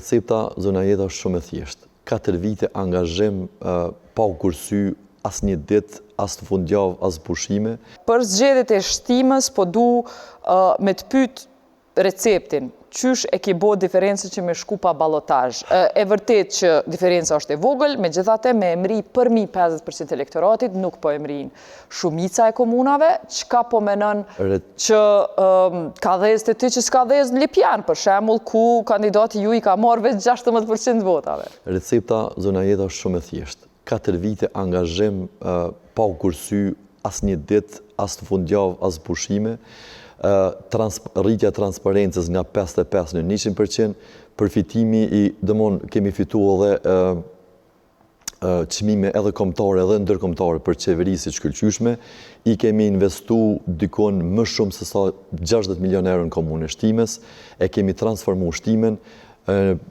Recepta zona jeta është shumë e thjeshtë. 4 vite angazhim pa u kursy as një ditë, as të fundjavë, as pushime. Për zgjedhjet e shtimës, po du me të pyet receptin, qysh e ki bo diferencë që me shku pa balotazh. E vërtet që diferenca është e vogël, megjithatë me emri përmi 50% elektoratit, nuk po emrin shumica e komunave, çka po menon që ka dhez të ty që s'ka dhez në Lipjan, për shembull, ku kandidati ju i ka marrë veç 16% votave. Recepta zona jeta është shumë e thjeshtë. 4 vite angazhim pa u kursy as një ditë, as të fundjavë, as pushime. Rritja transparencës nga 55 në 100%, përfitimi i dëmon kemi fitu edhe çmime edhe kombëtare edhe ndërkombëtare për qeverisë të shkëlqyeshme, i kemi investu dikon më shumë se sa 60 milion euro në komunën e Shtimës, e kemi transformu Shtimen.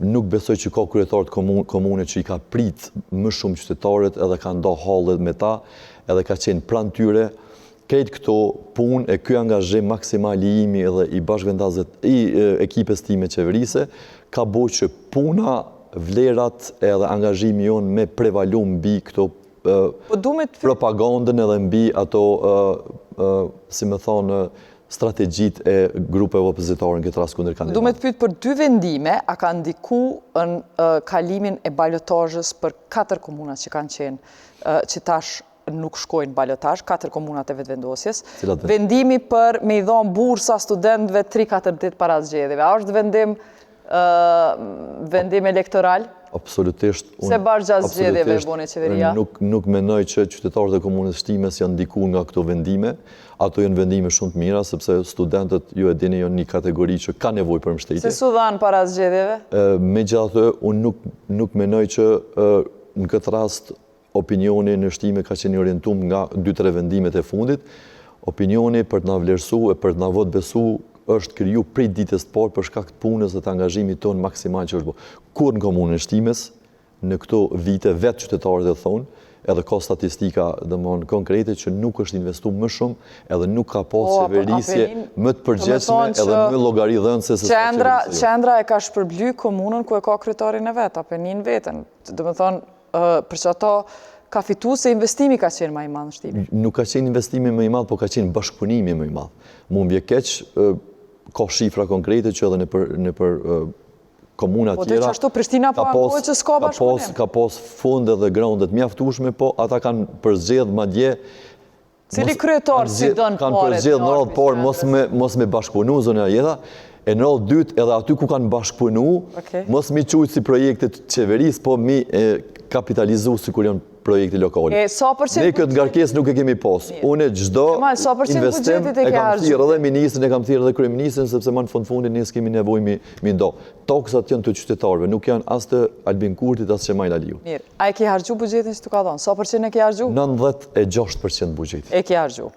Nuk besoj që ka kryetarët komune që i ka prit më shumë qytetarët edhe ka nda hallet me ta, edhe ka qenë pranë tyre. Këtë këto punë e ky angazhim maksimal i imi edhe i bashkëvendasëve i ekipes time qeverise ka bo që puna, vlerat edhe angazhimi jonë me prevalu mbi këto propagandën edhe mbi ato, si me thonë, strategjit e grupeve opozitare në këtë rast kundër kandidatëve. Du me të pyet për 2 vendime, a ka ndiku në kalimin e balotazhës për 4 komunat që kanë qenë, që tash nuk shkojnë balotazh, 4 komunat e vetëvendosjes. Vendimi për me i dhonë bursa studentëve 3-4 ditë para zgjedhjeve. A është vendim elektoral? Absolutisht. Se bashkë gjatë zgjedhjeve bone qeveria? Nuk menoj që qytetarët e komunës Shtimës janë ndiku nga këto vendime. Ato janë vendime shumë të mira, sepse studentët, ju e dini, janë një kategori që ka nevojë për mbështetje. Se su dhanë para zgjedhjeve? Megjithatë, unë nuk menoj që në këtë rast opinioni në Shtime ka qenë orientum nga 2-3 vendimet e fundit. Opinioni për të na vlerësu e për të na votë besu është kriju prej ditës të parë për shkak të punës dhe të angazhimit tonë maksimal që është bo. Kur në komunën e Shtimës, në këto vite vetë qytetarët e thonë, edhe ka statistika dëmonë konkrete që nuk është investu më shumë, edhe nuk ka pas qeverisje më të përgjithshme edhe më llogaridhënëse se qeverisje. Qendra e ka shpërbly komunën ku e ka kryetarin e vet, Apenin veten. Do të thonë, për që ato ka fitu se investimi ka qenë më i madh në Shtim. Nuk ka qenë investimi më i madh, po ka qenë bashkëpunimi më i madh. Mu mbje keq, ka shifra konkrete që edhe në për komuna tjera. Po të që ashtu Prishtina po ankohet që s'ka bashkëpunim. Ka pas funde dhe grondet mjaftueshme, po ata kanë përzgjedh madje. Cili kryetar si dënë kanë përzgjedh në radhë parë mos me bashkëpunu zona jeta. E në radhë dytë edhe aty ku kanë bashkëpunu, mos mi qujtë si projekte të qeverisë, po mi kapitalizu si kur janë projekte lokale. Ne këtë ngarkesë nuk e kemi pas. Unë çdo investim e kam thirrë edhe ministrin, e kam thirrë edhe kryeministrin, sepse më në fundin ne s'kemi nevojë mi ndo. Toksat janë të qytetarëve, nuk janë as të Albin Kurtit, as Qemajl Aliu. Mirë, a e ke harxhu buxhetin që t'u ka dhënë? Sa përqind e ke harxhu? 96% buxheti. E ke harxhu.